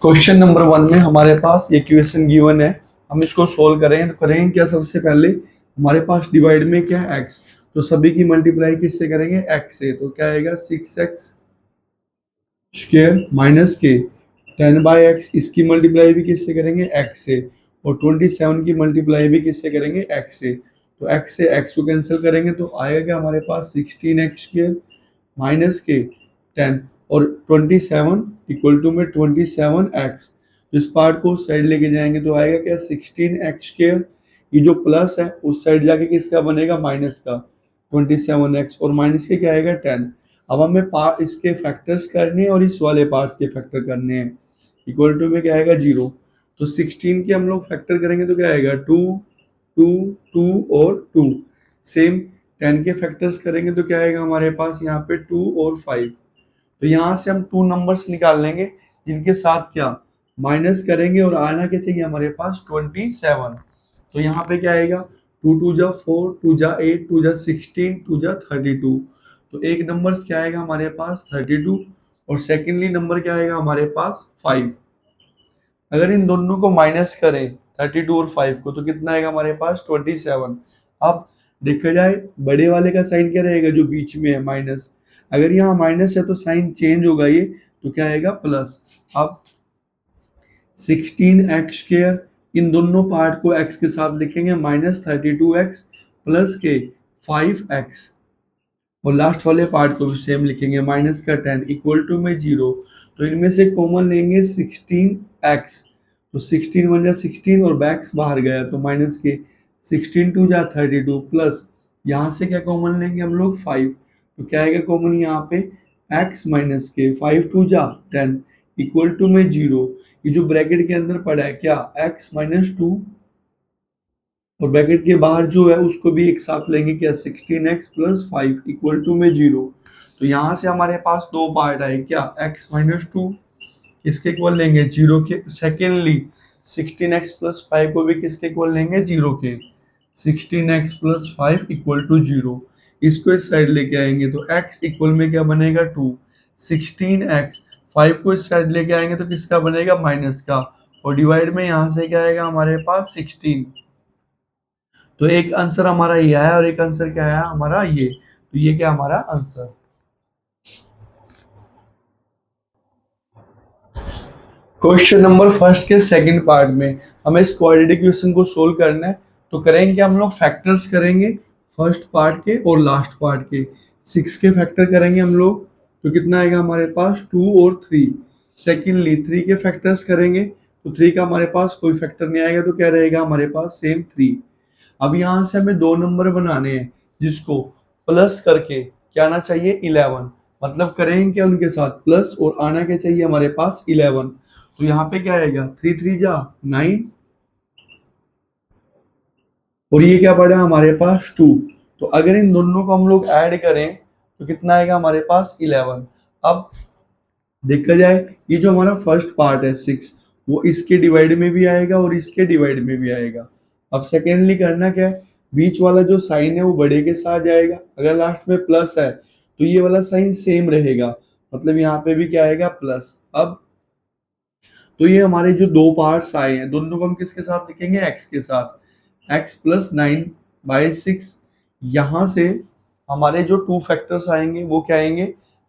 Question number 1 में हमारे पास ये क्वेश्चन गिवन है। हम इसको सोल्व करेंगे तो करेंगे क्या, सबसे पहले हमारे पास डिवाइड में क्या है x, तो सभी की मल्टीप्लाई किससे करेंगे x से, तो क्या आएगा 6x स्क्वायर माइनस के 10/x, इसकी मल्टीप्लाई भी किससे करेंगे x से, और 27 की मल्टीप्लाई भी किससे करेंगे x से। तो x से x को कैंसिल करेंगे तो आएगा क्या हमारे पास 16x स्क्वायर माइनस के 10 और 27 इक्वल टू में 27x। इस पार्ट को उस साइड लेके जाएंगे तो आएगा क्या 16x स्क्वायर, ये जो प्लस है उस साइड जाके किसका बनेगा माइनस का 27x, और माइनस के क्या आएगा 10। अब हमें पार्ट इसके फैक्टर्स करने हैं और इस वाले पार्ट्स के फैक्टर करने हैं। इक्वल टू में क्या आएगा 0, तो 16 के हम लोग फैक्टर करेंगे तो क्या आएगा 2 2 2 और 2। सेम 10 के फैक्टर्स करेंगे तो क्या आएगा हमारे पास यहाँ पे 2 और 5। तो यहाँ से हम 2 नंबर्स निकाल लेंगे जिनके साथ क्या माइनस करेंगे, और आना क्या चाहिए हमारे पास 27। तो यहाँ पे क्या आएगा 2 2 जा 4, 2 जा 8, 2 जा 16, 2 जा 32। तो एक नंबर क्या आएगा हमारे पास 32, और सेकेंडली नंबर क्या आएगा हमारे पास 5। अगर इन दोनों को माइनस करें 32 और 5 को तो कितना आएगा हमारे पास 27। अब देखा जाए बड़े वाले का साइन क्या रहेगा जो बीच में है माइनस, अगर यहाँ माइनस है तो साइन चेंज होगा ये, तो क्या आएगा प्लस। अब 16x स्क्वायर, इन दोनों पार्ट को x के साथ लिखेंगे माइनस 32x प्लस के 5x, और लास्ट वाले पार्ट को भी सेम लिखेंगे माइनस का 10 इक्वल टू में 0। तो इनमें से कॉमन लेंगे 16x, तो 16 बन जा 16 और बैक्स बाहर गया तो माइनस के 16 2 जा 32 प्लस यहाँ से क्या कॉमन लेंगे हम लोग 5, तो क्या आएगा कॉमन यहाँ पे x माइनस के 5 2 जा 10 इक्वल टू में 0। ये जो ब्रैकेट के अंदर पड़ा है क्या x माइनस 2, और ब्रैकेट के बाहर जो है उसको भी एक साथ लेंगे क्या 16x प्लस 5 इक्वल टू में 0। तो यहाँ से हमारे पास दो पार्ट आए क्या x माइनस 2, इसके इक्वल लेंगे 0 के, सेकेंडली 16x प्लस 5 को भी किसके इक्वल लेंगे 0 के, 16x प्लस 5 इक्वल टू 0। इसको इस साइड लेके आएंगे तो x इक्वल में क्या बनेगा 2, 16x 5 को इस साइड लेके आएंगे तो किसका बनेगा माइनस का, और डिवाइड में यहाँ से क्या आएगा हमारे पास 16। तो एक आंसर हमारा ये आया और एक आंसर क्या आया हमारा ये, तो ये क्या हमारा आंसर। क्वेश्चन नंबर फर्स्ट के सेकंड पार्ट में हमें इस क्वाड्रेटिक इक्वेशन को सोल्व करना है। तो करेंगे हम लोग फैक्टर्स करेंगे फर्स्ट पार्ट के और लास्ट पार्ट के। 6 के फैक्टर करेंगे हम लोग तो कितना आएगा हमारे पास 2 और 3। सेकेंडली 3 के फैक्टर्स करेंगे तो 3 का हमारे पास कोई फैक्टर नहीं आएगा तो क्या रहेगा हमारे पास सेम 3। अब यहाँ से हमें दो नंबर बनाने हैं जिसको प्लस करके क्या आना चाहिए 11, मतलब करेंगे क्या उनके साथ प्लस और आना क्या चाहिए हमारे पास 11। तो यहाँ पे क्या आएगा 3 3 जा 9, और ये क्या पड़ा हमारे पास 2। तो अगर इन दोनों को हम लोग ऐड करें तो कितना आएगा हमारे पास 11। अब देखा जाए ये जो हमारा फर्स्ट पार्ट है 6 वो इसके डिवाइड में भी आएगा और इसके डिवाइड में भी आएगा। अब सेकेंडली करना क्या है, बीच वाला जो साइन है वो बड़े के साथ जाएगा, अगर लास्ट में प्लस है तो ये वाला साइन सेम रहेगा, मतलब यहाँ पे भी क्या आएगा प्लस। अब तो ये हमारे जो दो पार्ट्स आए हैं दोनों को हम किसके साथ लिखेंगे x के साथ, x प्लस 9/6। यहाँ से हमारे जो टू फैक्टर्स आएंगे वो क्या आएंगे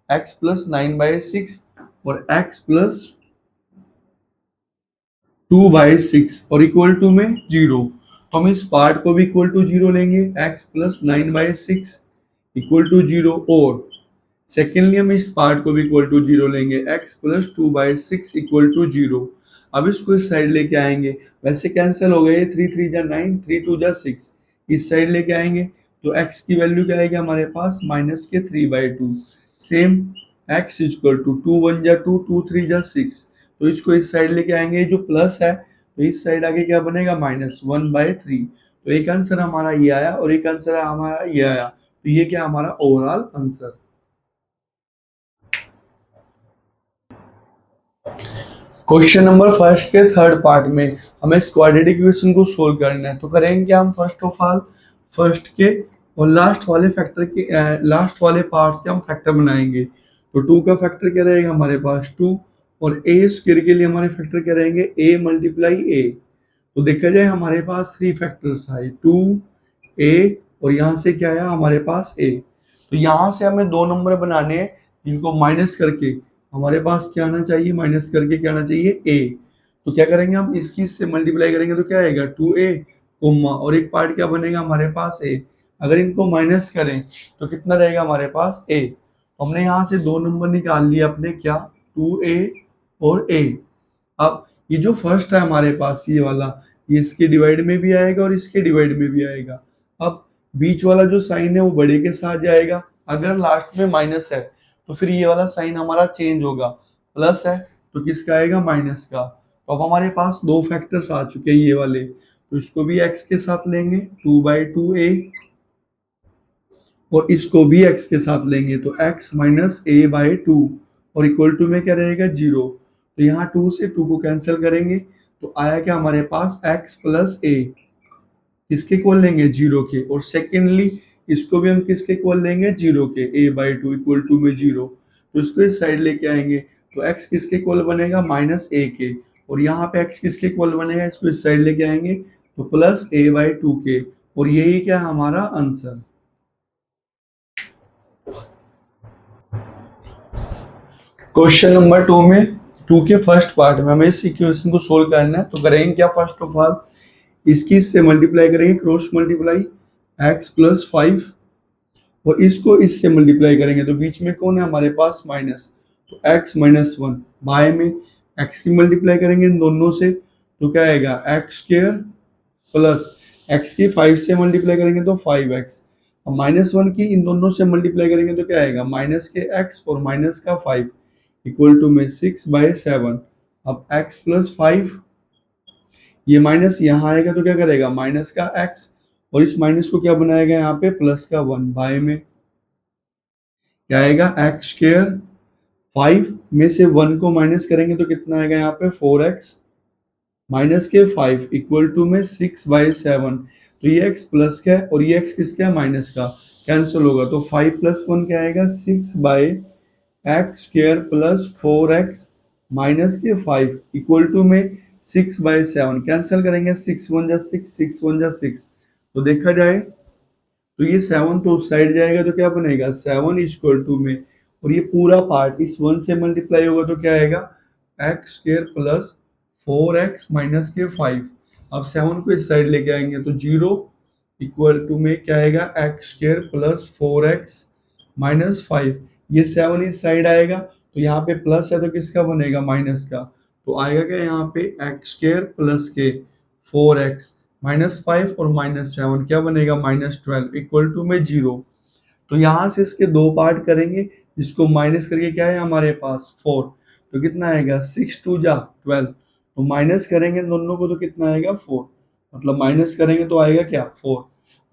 x प्लस 9/6 और x प्लस 2/6 और इक्वल टू में 0। तो हम इस पार्ट को भी इक्वल टू 0 लेंगे, x प्लस 9/6 इक्वल टू 0, और सेकेंडली हम इस पार्ट को भी इक्वल टू 0 लेंगे, x प्लस 2/6 इक्वल टू 0। अब इसको इस साइड लेके आएंगे, वैसे कैंसिल हो गए 3 3 जा 9, 3 2 जा 6, इस साइड लेके आएंगे तो x की वैल्यू क्या आएगी हमारे पास माइनस के 3/2। सेम x इक्वल टू 2 1 जा 2, 2 3 जा 6, तो इसको इस साइड लेके आएंगे, जो प्लस है तो इस साइड आगे क्या बनेगा माइनस 1/3। तो एक आंसर हमारा ये आया और एक आंसर हमारा ये आया, तो ये क्या हमारा overall answer. Question number first के थर्ड पार्ट में हमें इस क्वाड्रेटिक इक्वेशन को सोल्व करना है। तो करेंगे हम फर्स्ट ऑफ ऑल फर्स्ट के और लास्ट वाले फैक्टर के लास्ट वाले पार्ट्स के हम फैक्टर बनाएंगे। तो 2 का फैक्टर क्या रहेगा हमारे पास 2, और ए स्क्वायर के लिए हमारे फैक्टर क्या रहेंगे, ए मल्टीप्लाई ए। तो देखा जाए हमारे पास 3 फैक्टर्स आए, 2 ए और यहाँ से क्या आया हमारे पास ए। तो यहाँ से हमें 2 नंबर बनाने हैं जिनको माइनस करके हमारे पास क्या आना चाहिए, माइनस करके क्या आना चाहिए, ए। तो क्या करेंगे हम, इसकी इससे मल्टीप्लाई करेंगे तो क्या आएगा 2a कोमा और एक पार्ट क्या बनेगा हमारे पास ए। अगर इनको माइनस करें तो कितना रहेगा हमारे पास ए। तो हमने यहाँ से 2 नंबर निकाल लिए अपने, क्या 2a और a। अब ये जो फर्स्ट है हमारे पास ये वाला, ये इसके डिवाइड में भी आएगा और इसके डिवाइड में भी आएगा। अब बीच वाला जो साइन है वो बड़े के साथ जाएगा, अगर लास्ट में माइनस है तो फिर ये वाला साइन हमारा चेंज होगा, प्लस है तो किसका आएगा, माइनस का। तो अब हमारे पास 2 फैक्टर्स आ चुके हैं ये वाले, तो इसको भी x के साथ लेंगे 2/2a और इसको भी x के साथ लेंगे तो x माइनस a/2 और इक्वल टू में क्या रहेगा 0। तो यहाँ 2 से 2 को कैंसिल करेंगे तो आया क्या हमारे पास x प्लस a, किसके इक्वल लेंगे 0 के। और सेकेंडली इसको भी हम किसके इक्वल लेंगे 0 के, a/2 इक्वल टू में 0। तो इसको इस साइड लेके आएंगे तो x किसके इक्वल बनेगा, माइनस a के। और यहाँ पे x किसके इक्वल बनेगा, इसको इस साइड लेके आएंगे तो प्लस a/2 के। और यही क्या है हमारा आंसर। क्वेश्चन नंबर 2 में 2 के फर्स्ट पार्ट में हमें इस इक्वेशन को सोल्व करना है। तो करेंगे क्या, फर्स्ट ऑफ ऑल इसकी इससे मल्टीप्लाई करेंगे, क्रॉस मल्टीप्लाई x प्लस 5 और इसको इससे मल्टीप्लाई करेंगे तो बीच में कौन है हमारे पास, माइनस। तो x माइनस 1 बाय में x की मल्टीप्लाई करेंगे इन दोनों से तो क्या आएगा x स्क्वायर प्लस x की 5 से मल्टीप्लाई करेंगे तो 5x। अब माइनस 1 की इन दोनों से मल्टीप्लाई करेंगे तो क्या आएगा, माइनस के x और माइनस का 5 इक्वल टू में 6/7। अब x प्लस 5, ये माइनस यहाँ आएगा तो क्या करेगा, माइनस का x और इस माइनस को क्या बनाएगा यहाँ पे, प्लस का 1 बाय में क्या आएगा x स्क्वायर। 5 में से 1 को माइनस करेंगे तो कितना आएगा यहाँ पे 4x माइनस के 5 इक्वल टू में 6/7। तो ये x प्लस का है और ये x किसका है, माइनस का, कैंसिल होगा तो 5 प्लस 1 क्या आएगा 6/x square plus 4x minus के 5 इक्वल टू में 6/7। कैंसिल करेंगे 6 1 जा 6, 6 1 जा 6। तो देखा जाए तो ये 7 तो उस साइड जाएगा तो क्या बनेगा 7 इक्वल टू में, और ये पूरा पार्ट इस 1 से मल्टीप्लाई होगा तो क्या आएगा x square plus 4x minus के 5। अब 7 को इस साइड लेके आएंगे तो 0 इक्वल टू में क्या आएगा x square plus 4x minus 5। ये 7 इस साइड आएगा तो यहाँ पे प्लस है तो किसका बनेगा, माइनस का। तो आएगा क्या यहाँ पे x स्क्वायर प्लस के 4x माइनस 5 और माइनस 7 क्या बनेगा, -12 इक्वल टू में 0। तो यहाँ से इसके 2 पार्ट करेंगे जिसको माइनस करके क्या है हमारे पास 4। तो कितना आएगा 6 2 जा 12। तो माइनस करेंगे दोनों को तो कितना आएगा 4, मतलब माइनस करेंगे तो आएगा क्या 4।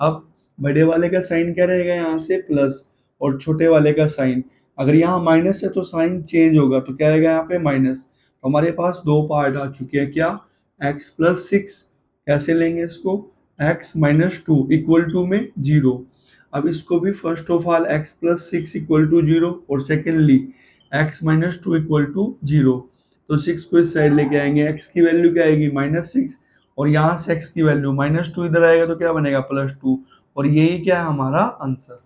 अब बड़े वाले का साइन क्या रहेगा यहाँ से प्लस और छोटे वाले का साइन, अगर यहाँ माइनस है तो साइन चेंज होगा तो क्या आएगा यहाँ पे माइनस। तो हमारे पास 2 पार्ट आ चुके हैं, क्या x प्लस 6, कैसे लेंगे इसको x माइनस 2 इक्वल टू में 0। अब इसको भी first of all x plus 6 equal to 0 और secondly x minus 2 equal to 0। तो 6 को इस साइड लेके आएंगे, x की वैल्यू क्या आएगी -6 और यहाँ से x की वैल्यू -2 इधर आएगा तो क्या बनेगा +2 और यही क्या है हमारा आंसर।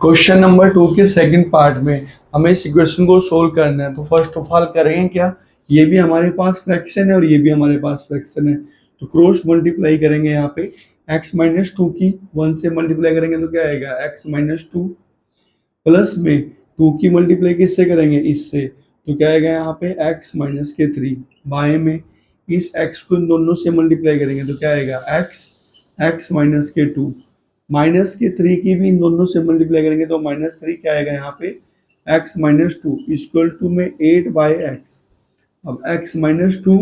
क्वेश्चन नंबर 2 के सेकंड पार्ट में हमें इस इक्वेशन को सोल्व करना है। तो फर्स्ट ऑफ ऑल करेंगे क्या, ये भी हमारे पास फ्रैक्शन है और ये भी हमारे पास फ्रैक्शन है। तो क्रॉस मल्टीप्लाई करेंगे यहाँ पे x माइनस 2 की 1 से मल्टीप्लाई करेंगे तो क्या आएगा x माइनस 2 प्लस में 2 की मल्टीप्लाई किससे करेंगे, इससे। तो क्या आएगा यहाँ पे x माइनस के 3 बाय में इस x को इन दोनों से मल्टीप्लाई करेंगे तो क्या आएगा x माइनस के 2 माइनस के 3 की भी इन दोनों से मल्टीप्लाई करेंगे तो -3 क्या आएगा यहाँ पे x माइनस 2 इक्वल टू में 8/x। अब x माइनस 2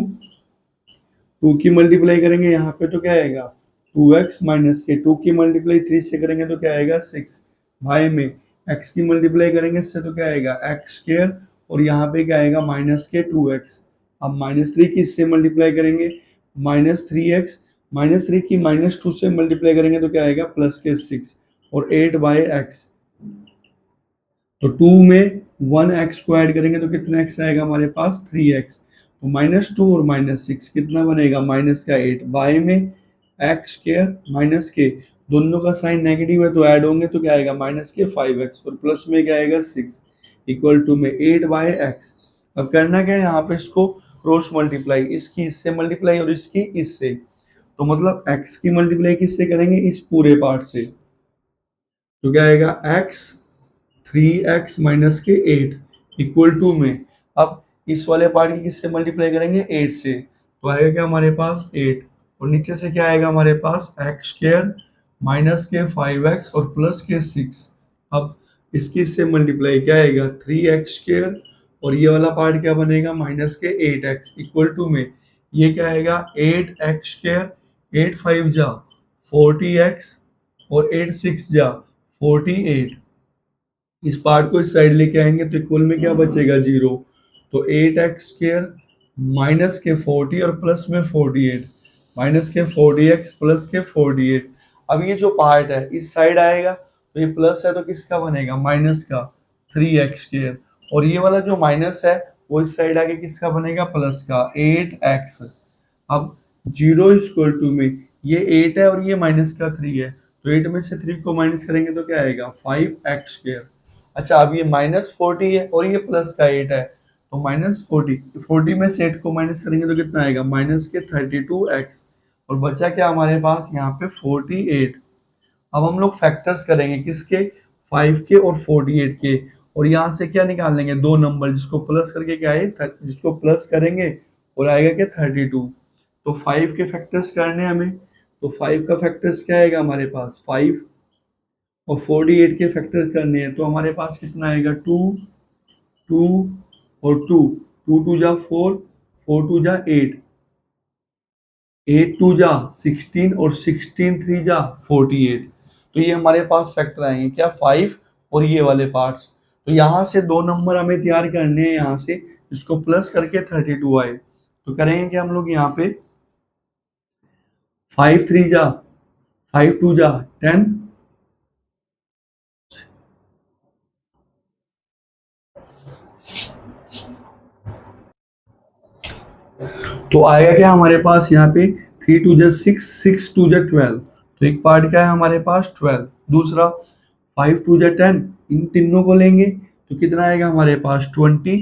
2 की मल्टीप्लाई करेंगे यहाँ पे तो क्या आएगा 2x माइनस के 2 की मल्टीप्लाई 3 से करेंगे तो क्या आएगा 6 भाई में x की मल्टीप्लाई करेंगे इससे तो क्या आएगा x स्क्वायर और यहाँ पे क्या आएगा माइनस के 2x। अब -3 की इससे मल्टीप्लाई करेंगे -3x -3 की -2 से मल्टीप्लाई करेंगे तो क्या आएगा +6 और 8/x। तो 2 में 1x को ऐड करेंगे तो कितना x आएगा हमारे पास 3x। तो -2 और -6 कितना बनेगा -8। बाय में x स्क्वायर माइनस के, दोनों का साइन नेगेटिव है तो ऐड होंगे तो क्या आएगा -5x और प्लस में क्या आएगा 6 इक्वल टू में 8/x। अब करना क्या है यहाँ पे, इसको क्रॉस मल्टीप्लाई, इसकी इससे मल्टीप्लाई और इसकी इससे, तो मतलब x की मल्टीप्लाई किससे करेंगे, इस पूरे पार्ट से। तो क्या आएगा x 3x माइनस के 8 इक्वल टू में, अब इस वाले पार्ट की किससे मल्टीप्लाई करेंगे 8 से, तो आएगा क्या हमारे पास 8 और नीचे से क्या आएगा हमारे पास x स्क्वायर माइनस के 5x और प्लस के 6। अब इसकी इससे मल्टीप्लाई क्या आएगा 3x स्क्वायर और ये वाला पार्ट क्या बनेगा माइनस के 8x इक्वल टू में, ये क्या आएगा 8x स्क्वायर 8 5 जा 40x और 8 6 जा 48। इस पार्ट को इस साइड लेके आएंगे तो इक्वल में क्या बचेगा 0। तो 8x स्क्वायर माइनस के 40 और प्लस में 48, माइनस के 40x प्लस के 48। अब ये जो पार्ट है इस साइड आएगा तो ये प्लस है तो किसका बनेगा माइनस का 3x स्क्वायर, और ये वाला जो माइनस है वो इस साइड आके किसका बनेगा प्लस का 8x। अब 0 इक्वल टू में ये 8 है और ये माइनस का 3 है, तो 8 में से 3 को माइनस करेंगे तो क्या आएगा 5x स्क्वायर। अच्छा अब ये -40 है और ये प्लस का 8 है, तो -40, 40 में से 8 को माइनस करेंगे तो कितना आएगा माइनस के 32x और बचा क्या हमारे पास यहाँ पे 48। अब हम लोग फैक्टर्स करेंगे किसके 5 के और 48 के, और यहाँ से क्या निकाल लेंगे दो नंबर जिसको प्लस करके क्या है जिसको प्लस करेंगे और आएगा क्या 32। तो 5 के फैक्टर्स करने हैं हमें, तो 5 का फैक्टर्स क्या आएगा हमारे पास 5 और 48 के फैक्टर्स करने हैं तो हमारे पास कितना आएगा 2 2 और 2, 2 2 जा 4, 4 2 जा 8, 8 2 जा 16 और 16 3 जा 48। तो ये हमारे पास फैक्टर आएंगे क्या 5 और ये वाले पार्ट्स। तो यहाँ से दो नंबर हमें तैयार करने हैं, यहाँ से इसको प्लस करके 32 आए तो करेंगे कि हम लोग यहाँ पे 5 3 जा 5 2 जा 10, तो आएगा क्या हमारे पास यहाँ पे 3 2 जा 6, 6 2 जा 12, तो एक पार्ट क्या है हमारे पास 12, दूसरा 5 2 जा 10, इन तीनों को लेंगे तो कितना आएगा हमारे पास 20,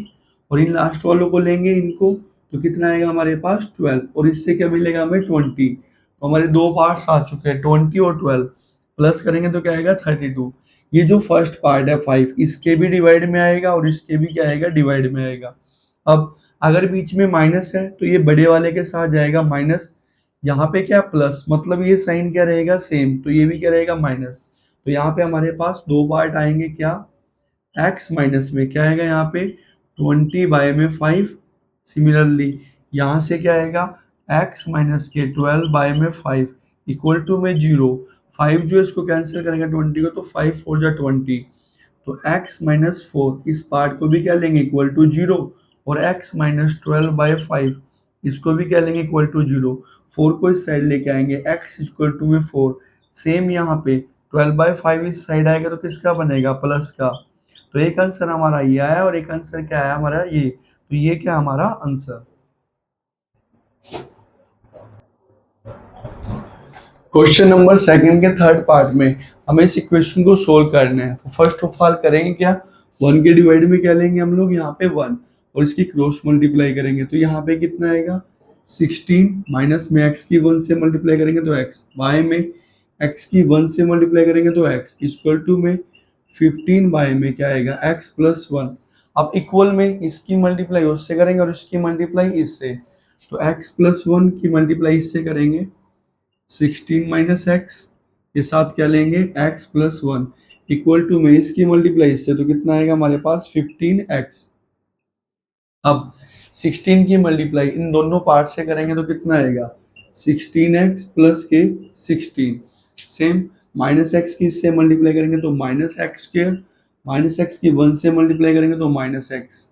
और इन लास्ट वालों को लेंगे इनको तो कितना आएगा हमारे पास 12, और इससे क्या मिलेगा हमें 20। तो हमारे दो पार्ट्स आ चुके हैं 20 और 12, प्लस करेंगे तो क्या आएगा 32। ये जो फर्स्ट पार्ट है 5 इसके भी डिवाइड में आएगा और इसके भी क्या आएगा डिवाइड में आएगा। अब अगर बीच में माइनस है तो ये बड़े वाले के साथ जाएगा माइनस, यहाँ पे क्या प्लस, मतलब ये साइन क्या रहेगा सेम, तो ये भी क्या रहेगा माइनस। तो यहाँ पे हमारे पास दो पार्ट आएंगे क्या x माइनस में क्या आएगा यहाँ पे 20 बाय में 5, सिमिलरली यहाँ से क्या आएगा x माइनस के 12 बाय में 5 इक्वल टू में 0। 5 जो इसको कैंसिल करेंगे 20 को तो 5 4 जा 20, तो x माइनस 4 इस पार्ट को भी क्या लेंगे इक्वल टू 0, और x माइनस 12/5 इसको भी क्या लेंगे इक्वल टू 0। 4 को इस साइड लेके आएंगे x इक्वल टू में 4, सेम यहाँ पे 12/5 इस साइड आएगा तो किसका बनेगा प्लस का। तो एक आंसर हमारा ये आया और एक आंसर क्या आया हमारा ये, तो ये क्या हमारा आंसर। क्वेश्चन नंबर सेकंड के थर्ड पार्ट में हमें इस इक्वेशन को सोल्व करना है। तो फर्स्ट ऑफ ऑल करेंगे क्या 1 के डिवाइड में क्या लेंगे हम लोग यहाँ पे 1 और इसकी क्रॉस मल्टीप्लाई करेंगे तो यहाँ पे कितना आएगा 16, माइनस में x की 1 से मल्टीप्लाई करेंगे तो x, y में x की 1 से मल्टीप्लाई करेंगे तो x इक्वल टू में 15 बाय में क्या आएगा x प्लस 1। अब इक्वल में इसकी मल्टीप्लाई उससे करेंगे और इसकी मल्टीप्लाई इससे, तो x प्लस 1 की मल्टीप्लाई इससे करेंगे 16 माइनस एक्स, ये साथ क्या लेंगे x प्लस 1 इक्वल टू में इसकी मल्टीप्लाई इससे तो कितना आएगा हमारे पास 15x। अब 16 की मल्टीप्लाई इन दोनों पार्ट से करेंगे तो कितना आएगा 16x प्लस के 16, सेम माइनस एक्स की इससे मल्टीप्लाई करेंगे तो minus x square, minus x की 1 से मल्टीप्लाई करेंगे तो माइनस एक्स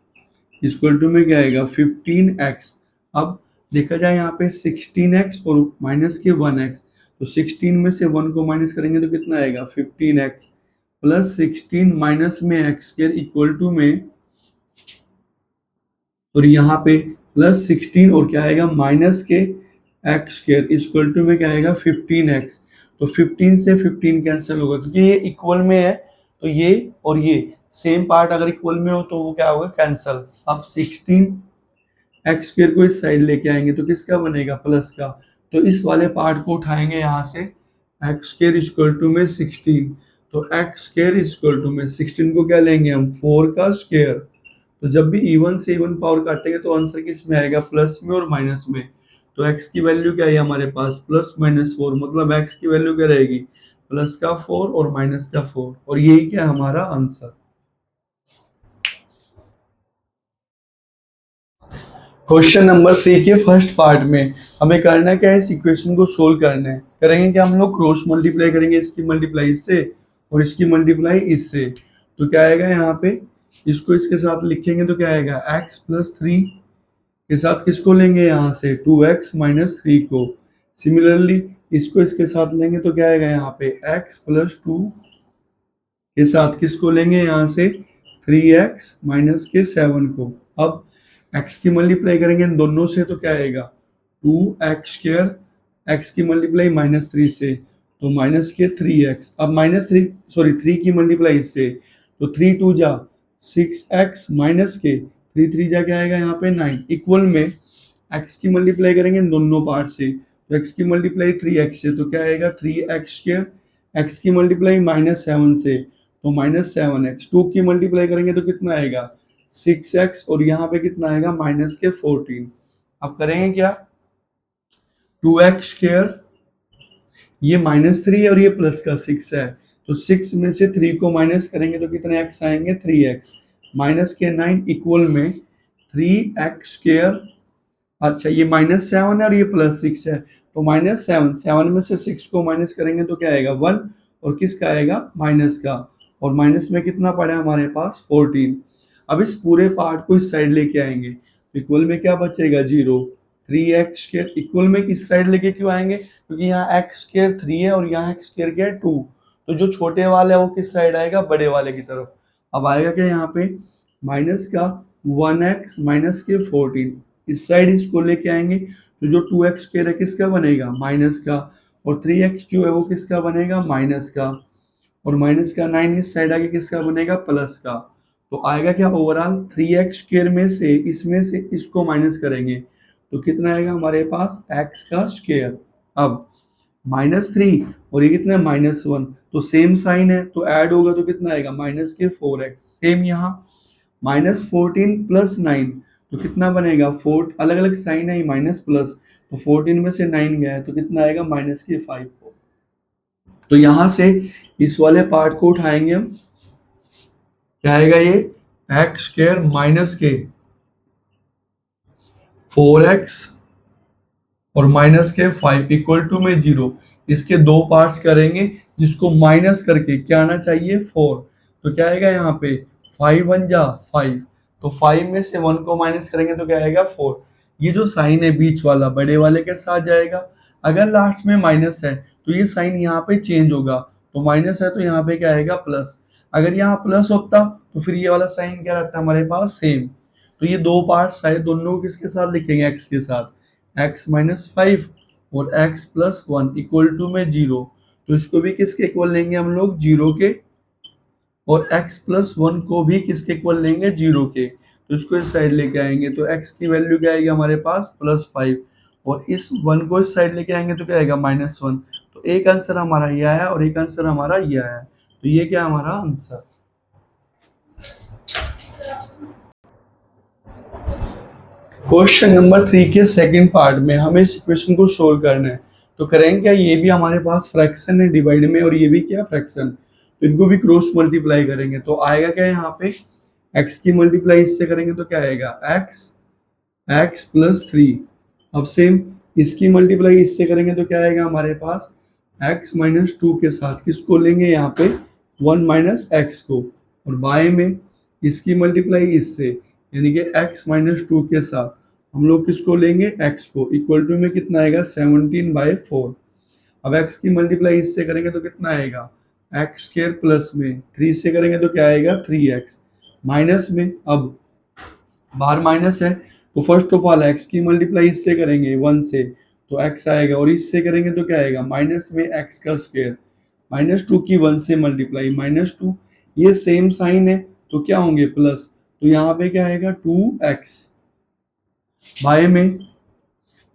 इक्वल टू में क्या आएगा 15x। अब देखा जाए यहाँ पे 16x और माइनस के 1x, तो 16 में से 1 को माइनस करेंगे तो कितना आएगा 15x, प्लस 16 माइनस में एक्स स्क्वायर इक्वल टू में, और यहाँ पे प्लस 16 और क्या आएगा माइनस के एक्स स्क्वायर इक्वल टू में क्या आएगा 15x। तो 15 से 15 कैंसिल होगा क्योंकि ये इक्वल में है, तो ये और ये सेम पार्ट अगर इक्वल में हो तो वो क्या होगा कैंसिल। अब 16 एक्स स्क्वायर को इस साइड लेके आएंगे तो किसका बनेगा प्लस का, तो इस वाले पार्ट को उठाएंगे यहाँ से, एक्स स्क्वायर इक्वल टू में 16, तो एक्स स्क्वायर इक्वल टू में 16 को क्या लेंगे हम 4 का स्क्वायर। तो जब भी इवन से इवन पावर काटेंगे तो आंसर किस में आएगा प्लस में और माइनस में। तो x की वैल्यू क्या है हमारे पास प्लस माइनस 4, मतलब x की वैल्यू क्या रहेगी प्लस का 4 और माइनस का 4, और यही क्या है हमारा आंसर। क्वेश्चन नंबर 3 के फर्स्ट पार्ट में हमें करना क्या है, इस इक्वेशन को सोल्व करना है। करेंगे क्या हम लोग क्रॉस मल्टीप्लाई करेंगे, इसकी मल्टीप्लाई इससे और इसकी मल्टीप्लाई इससे, तो क्या आएगा यहाँ पे इसको इसके साथ लिखेंगे तो क्या आएगा x प्लस 3 के साथ किसको लेंगे यहाँ से 2x माइनस 3 को। सिमिलरली इसको इसके साथ लेंगे तो क्या आएगा यहाँ पे x प्लस 2 के साथ किसको लेंगे यहाँ से 3x माइनस के 7 को। अब x की मल्टीप्लाई करेंगे इन दोनों से तो क्या आएगा 2x स्क्वायर, x की मल्टीप्लाई माइनस 3 से तो माइनस के 3x, अब माइनस 3 सॉरी 3 की मल्टीप्लाई इससे तो 3 2 जा 6x माइनस के 3 3 जा क्या आएगा यहाँ पे 9, इक्वल में x की मल्टीप्लाई करेंगे इन दोनों पार्ट से, तो x की मल्टीप्लाई 3x से तो क्या आएगा 3x स्क्वायर, x की मल्टीप्लाई माइनस 7 से तो माइनस 7x, 2 की मल्टीप्लाई करेंगे तो कितना आएगा 6x और यहाँ पे कितना आएगा माइनस के 14। अब करेंगे क्या 2x स्क्वायर, ये माइनस 3 है और ये प्लस का 6 है, तो 6 में से 3 को माइनस करेंगे तो कितने x आएंगे 3x माइनस के 9 इक्वल में 3x स्क्वायर। अच्छा ये माइनस 7 है और ये प्लस 6 है, तो माइनस 7, 7 में से 6 को माइनस करेंगे तो क्या आएगा 1 और किसका आएगा माइनस का, और माइनस में कितना पड़ा है हमारे पास 14। अब इस पूरे पार्ट को इस साइड लेके आएंगे, इक्वल में क्या बचेगा 0, 3x स्क्वायर इक्वल में किस साइड लेके क्यों आएंगे क्योंकि यहाँ x स्क्वायर 3 है और यहाँ x स्क्वायर क्या है 2, तो जो छोटे वाले है वो किस साइड आएगा बड़े वाले की तरफ। अब आएगा क्या यहाँ पे माइनस का 1x माइनस के 14, इस साइड इसको लेके आएंगे तो जो 2x स्क्वायर है किसका बनेगा माइनस का, और 3x जो है वो किसका बनेगा माइनस का, और माइनस का 9 इस साइड आगे किसका बनेगा प्लस का। तो आएगा क्या ओवरऑल 3x स्क्वायर में से इसमें से इसको माइनस करेंगे तो कितना आएगा हमारे पास x का स्क्वायर। अब -3 और ये कितना है -1, तो सेम साइन है तो ऐड होगा तो कितना आएगा माइनस के 4x, सेम यहाँ -14 प्लस 9 तो कितना बनेगा 4, अलग अलग साइन है माइनस प्लस, तो 14 में से 9 गया है तो कितना आएगा माइनस के 5। तो यहां से इस वाले पार्ट को उठाएंगे हम, क्या आएगा ये एक्स स्क्वायर माइनस के 4x और माइनस के 5 इक्वल टू में 0, इसके दो पार्ट्स करेंगे जिसको माइनस करके क्या आना चाहिए 4, तो क्या आएगा यहाँ पे 5 1 जा 5, तो 5 में से 1 को माइनस करेंगे तो क्या आएगा 4। ये जो साइन है बीच वाला बड़े वाले के साथ जाएगा, अगर लास्ट में माइनस है तो ये साइन यहाँ पे चेंज होगा, तो माइनस है तो यहाँ पे क्या आएगा प्लस, अगर यहाँ प्लस होता तो फिर ये वाला साइन क्या रहता है हमारे पास सेम। तो ये दो पार्ट्स है, दोनों को किसके साथ लिखेंगे एक्स के साथ, x माइनस 5 और x प्लस 1 इक्वल टू में 0, तो इसको भी किसके इक्वल लेंगे हम लोग 0 के, और x प्लस 1 को भी किसके इक्वल लेंगे 0 के, तो इसको इस साइड लेके आएंगे तो x की वैल्यू क्या आएगी हमारे पास +5 और इस 1 को इस साइड लेके आएंगे तो क्या आएगा -1, तो एक आंसर हमारा ये आया और एक आंसर हमारा ये आया, तो ये क्या हमारा आंसर। क्वेश्चन नंबर 3 के सेकंड पार्ट में हमें इस इक्वेशन को सोल्व करना है, तो करेंगे क्या ये भी हमारे पास फ्रैक्शन है डिवाइड में और ये भी क्या फ्रैक्शन, तो इनको भी क्रॉस मल्टीप्लाई करेंगे तो आएगा क्या यहाँ पे x की मल्टीप्लाई इससे करेंगे तो क्या आएगा x प्लस 3, अब सेम इसकी मल्टीप्लाई इससे करेंगे तो क्या आएगा हमारे पास x माइनस 2 के साथ किसको लेंगे यहाँ पे 1 माइनस एक्स को, और बाय में इसकी मल्टीप्लाई इससे यानी कि x माइनस 2 के साथ हम लोग किसको लेंगे x को, इक्वल टू में कितना आएगा 17/4। अब x की मल्टीप्लाई इससे करेंगे तो कितना आएगा एक्स स्क्वायर प्लस में 3 से करेंगे तो क्या आएगा 3x, माइनस में अब बाहर माइनस है तो फर्स्ट ऑफ ऑल x की मल्टीप्लाई इससे करेंगे 1 से तो x आएगा, और इससे करेंगे तो क्या आएगा माइनस में x का स्क्वायर, -2 की 1 से मल्टीप्लाई -2, ये सेम साइन है तो क्या होंगे प्लस, तो यहाँ पे क्या आएगा 2x, बाय में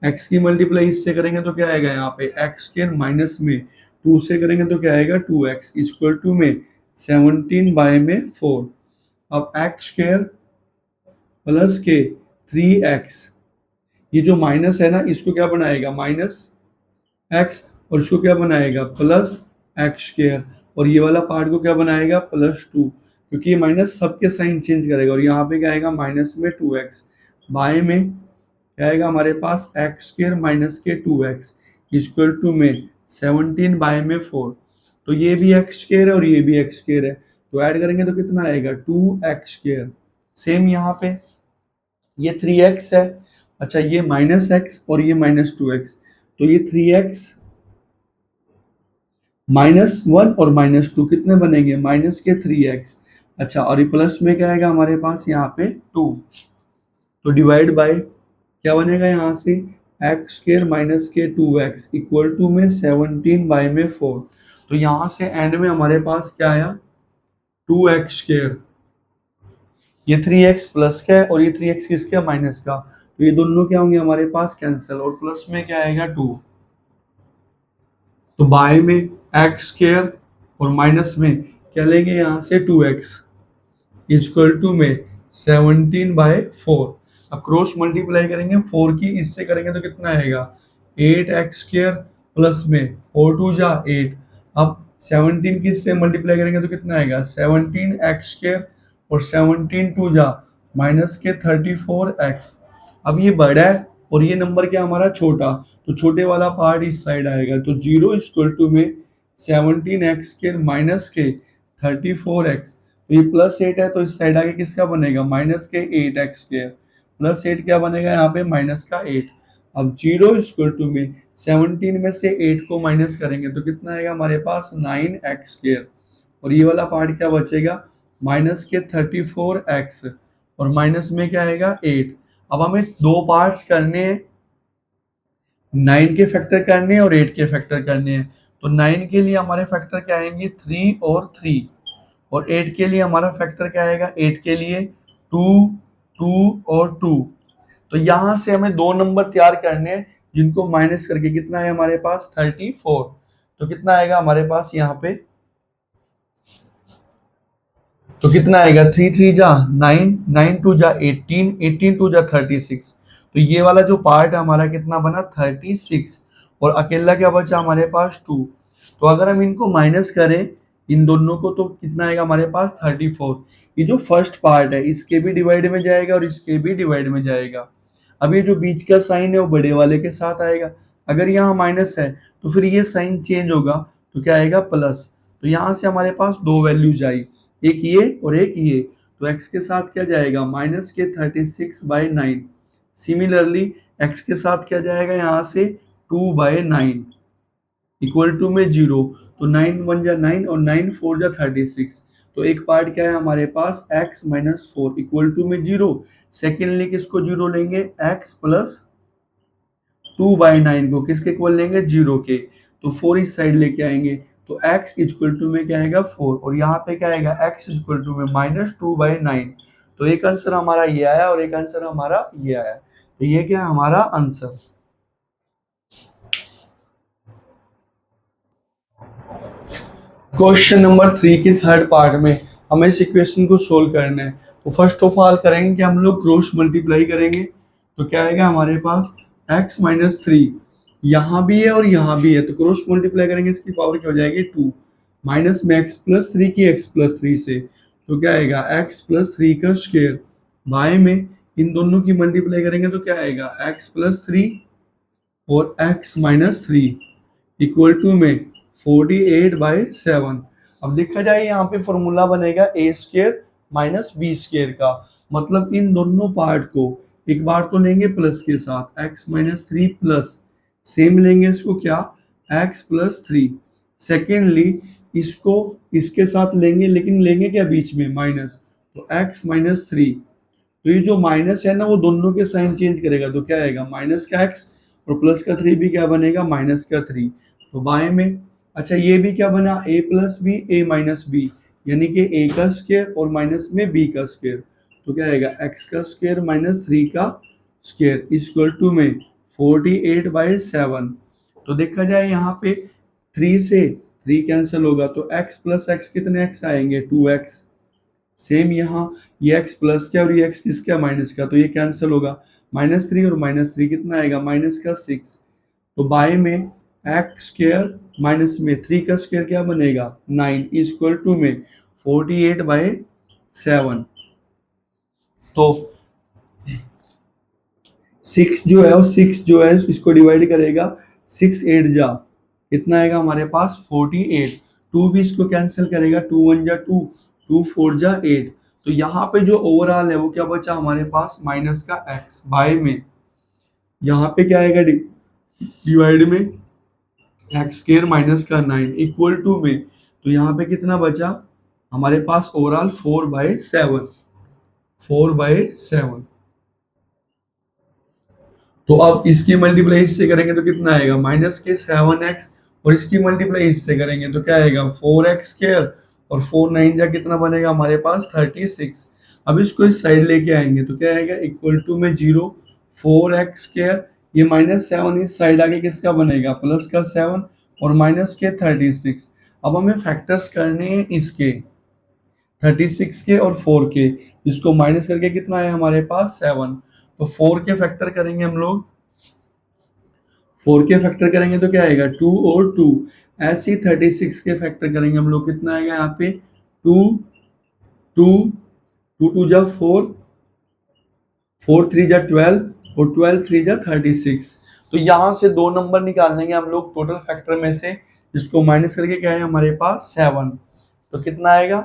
x की मल्टीप्लाई इससे करेंगे तो क्या आएगा यहाँ पे x स्क्वायर माइनस में 2 से करेंगे तो क्या आएगा 2x इक्वल टू में 17 बाय में 4। अब x स्क्वायर प्लस के 3x, ये जो माइनस है ना इसको क्या बनाएगा माइनस x, और इसको क्या बनाएगा प्लस x स्क्वायर, और ये वाला पार्ट को क्या बनाएगा +2, क्योंकि ये माइनस सबके साइन चेंज करेगा, और यहाँ पे क्या आएगा माइनस में 2x, बाय में क्या आएगा हमारे पास x स्क्वायर माइनस के 2x इक्वल टू में 17 बाय में 4। तो ये भी x स्क्वायर है और ये भी x स्क्वायर है, तो ऐड करेंगे तो कितना आएगा 2x स्क्वायर। सेम यहाँ पे ये 3x है, अच्छा ये -x और ये -2x, तो ये 3x -1 और -2 कितने बनेंगे माइनस के 3x, अच्छा और ये प्लस में क्या आएगा हमारे पास यहाँ पे 2, तो डिवाइड बाय क्या बनेगा यहाँ से एक्स स्क्वायर माइनस के 2x इक्वल टू में 17 बाय में 4, तो यहाँ से एंड में हमारे पास क्या आया 2x स्क्वायर, ये 3x प्लस का है और ये 3x किसका माइनस का, तो ये दोनों क्या होंगे हमारे पास कैंसिल, और प्लस में क्या आएगा 2, तो बाय में एक्स स्क्वायर और माइनस में क्या लेंगे यहाँ से 2x इक्वल टू में 17 बाय 4। अब क्रॉस मल्टीप्लाई करेंगे 4 की इससे करेंगे तो कितना आएगा 8x स्क्वायर प्लस में 4 2 जा 8, अब 17 की इससे मल्टीप्लाई करेंगे तो कितना आएगा 17x स्क्वायर और 17 2 जा माइनस के 34x। अब ये बड़ा है और ये नंबर क्या हमारा छोटा, तो छोटे वाला पार्ट इस साइड आएगा, तो 0 इक्वल टू में 17x स्क्वायर माइनस के 34x, तो ये +8 है तो इस साइड आगे किसका बनेगा माइनस के 8x स्क्वायर, +8 क्या बनेगा यहाँ पे माइनस का 8। अब 0 इक्वल टू में 17 में से 8 को माइनस करेंगे तो कितना आएगा हमारे पास 9x स्क्वायर, और ये वाला पार्ट क्या बचेगा माइनस के 34x, और माइनस में क्या आएगा 8। अब हमें दो पार्ट्स करने हैं, 9 के फैक्टर करने हैं और 8 के फैक्टर करने हैं, तो 9 के लिए हमारे फैक्टर क्या आएंगे 3 और 3, और 8 के लिए हमारा फैक्टर क्या आएगा 8 के लिए 2 2 और 2। तो यहां से हमें दो नंबर तैयार करने हैं जिनको माइनस करके कितना है हमारे पास 34, तो कितना आएगा हमारे पास यहाँ पे, तो कितना आएगा 3 3 जा 9 9 2 जा 18 18 2 जा 36, तो ये वाला जो पार्ट है हमारा कितना बना 36, और अकेला क्या बचा हमारे पास 2, तो अगर हम इनको माइनस करें इन दोनों को तो कितना आएगा हमारे पास 34। ये जो फर्स्ट पार्ट है इसके भी डिवाइड में जाएगा और इसके भी डिवाइड में जाएगा। अब ये जो बीच का साइन है वो बड़े वाले के साथ आएगा, अगर यहाँ माइनस है तो फिर ये साइन चेंज होगा तो क्या आएगा प्लस, तो यहाँ से हमारे पास दो वैल्यूज आई, एक ये और एक ये, तो x के साथ क्या जाएगा माइनस के 36/9, सिमिलरली x के साथ क्या जाएगा यहाँ से 2/9 इक्वल टू में 0, तो 9 1 जा 9 और 9 4 जा 36, तो एक पार्ट क्या है हमारे पास x माइनस 4 इक्वल टू में 0, सेकेंडली किसको 0 लेंगे x प्लस 2/9 को किसके इक्वल लेंगे 0 के, तो 4 इस साइड लेके आएंगे, तो x इक्वल टू में क्या आएगा 4, और यहाँ पे क्या आएगा x इक्वल टू में -2/9, तो एक आंसर हमारा ये आया और एक आंसर हमारा ये आया, तो ये क्या है हमारा आंसर। क्वेश्चन नंबर 3 के थर्ड पार्ट में हमें इस इक्वेशन को सोल्व करना है, तो फर्स्ट ऑफ ऑल करेंगे कि हम लोग क्रॉस मल्टीप्लाई करेंगे, तो क्या आएगा हमारे पास x माइनस 3 यहाँ भी है और यहाँ भी है, तो क्रॉस मल्टीप्लाई करेंगे इसकी पावर क्या हो जाएगी 2, माइनस में x प्लस 3 की x प्लस 3 से, तो क्या आएगा x प्लस 3 का स्क्वायर, बाय में इन दोनों की मल्टीप्लाई करेंगे तो क्या आएगा x प्लस 3 और x माइनस 3 इक्वल टू में 48/7। अब देखा जाए यहाँ पे फॉर्मूला बनेगा ए स्क्वायर माइनस बी स्क्वायर का, मतलब इन दोनों पार्ट को एक बार तो लेंगे प्लस के साथ x माइनस 3 प्लस, सेम लेंगे इसको क्या x प्लस 3, सेकेंडली इसको इसके साथ लेंगे, लेकिन लेंगे क्या बीच में, माइनस, तो x माइनस थ्री। तो ये जो माइनस है ना वो दोनों के साइन चेंज करेगा, तो क्या आएगा माइनस का x और प्लस का थ्री भी क्या बनेगा माइनस का थ्री। तो बाएं में अच्छा ये भी क्या बना a plus B A minus B, यानी कि a का स्क्वायर और माइनस में b का स्क्वायर। तो क्या आएगा x का स्क्वायर माइनस थ्री का स्क्वायर इक्वल टू में 48/7। तो देखा जाए यहाँ पे थ्री से थ्री कैंसिल होगा तो x प्लस एक्स कितने x आएंगे 2x। सेम यहाँ ये x प्लस का और ये x किसका माइनस का, तो ये कैंसिल होगा, माइनस थ्री और माइनस थ्री कितना आएगा माइनस का 6। तो बाय में एक्स स्क्वायर माइनस में थ्री का स्क्वायर क्या बनेगा 9 इक्वल टू में 48/7। तो 6 जो है वो 6 जो है इसको डिवाइड करेगा 6 8 जा कितना आएगा हमारे पास 48। 2 भी इसको कैंसिल करेगा 2 1 जा 2 2 4 जा 8। तो यहाँ पे जो ओवरऑल है वो क्या बचा हमारे पास माइनस का x बाय में यहाँ पे क्या आएगा डिवाइड में एक्स स्क्वायर माइनस का 9 इक्वल टू में, तो यहाँ पे कितना बचा हमारे पास ओवरऑल 4/7 4/7। तो अब इसकी मल्टीप्लाई इससे करेंगे तो कितना आएगा माइनस के 7x और इसकी मल्टीप्लाई इससे करेंगे तो क्या आएगा 4x स्क्वायर और 4 9 जा कितना बनेगा हमारे पास 36। अब इसको इस साइड लेके आएंगे तो क्या आएगा इक्वल टू में 0 4x स्क्वायर ये माइनस 7 इस साइड आगे किसका बनेगा प्लस का 7 और माइनस के 36। अब हमें फैक्टर्स करने हैं इसके 36 के और 4 के, इसको माइनस करके कितना है हमारे पास 7। तो 4 के फैक्टर करेंगे हम लोग, 4 के फैक्टर करेंगे तो क्या आएगा 2 और 2। ऐसे ही 36 के फैक्टर करेंगे हम लोग कितना आएगा यहाँ पे 2 2 2 2 जा 4 4 3 जा 12 और 12 3 जा 36। तो यहाँ से दो नंबर निकाल लेंगे हम लोग टोटल फैक्टर में से, जिसको माइनस करके क्या है हमारे पास 7। तो कितना आएगा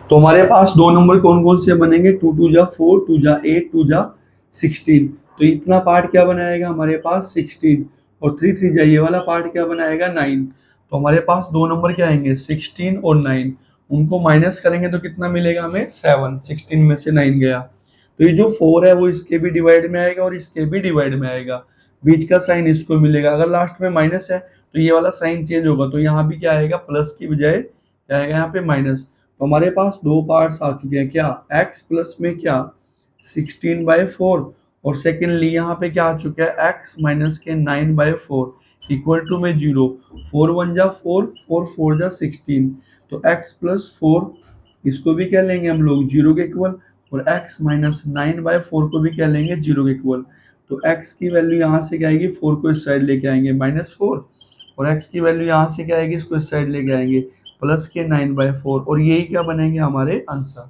तो हमारे पास दो नंबर कौन कौन से बनेंगे 2 2 जा 4 2 जा 8 2 जा 16। तो इतना पार्ट क्या बनाएगा हमारे पास 16 और 3 3 जा ये वाला पार्ट क्या बनाएगा 9। तो हमारे पास दो नंबर क्या आएंगे 16 और 9, उनको माइनस करेंगे तो कितना मिलेगा हमें 7। 16 में से 9 गया तो ये जो 4 है वो इसके भी डिवाइड में आएगा और इसके भी डिवाइड में आएगा, बीच का साइन इसको मिलेगा। अगर लास्ट में माइनस है तो ये वाला साइन चेंज होगा, तो यहाँ भी क्या आएगा प्लस की बजाय क्या आएगा यहाँ पे माइनस। तो हमारे पास दो पार्ट्स आ चुके हैं क्या x प्लस में क्या 16/4 और सेकेंडली यहाँ पे क्या आ चुका है x माइनस के 9/4 इक्वल टू में 0 4 1 जा 4 4 4 जा 16। तो x प्लस 4 इसको भी क्या लेंगे हम लोग 0 के इक्वल और x माइनस 9/4 को भी क्या लेंगे 0 के इक्वल। तो x की वैल्यू यहाँ से क्या आएगी 4 को इस साइड लेके आएंगे -4 और x की वैल्यू यहाँ से क्या आएगी इसको इस साइड लेके आएंगे प्लस के 9/4 और यही क्या बनेंगे हमारे आंसर।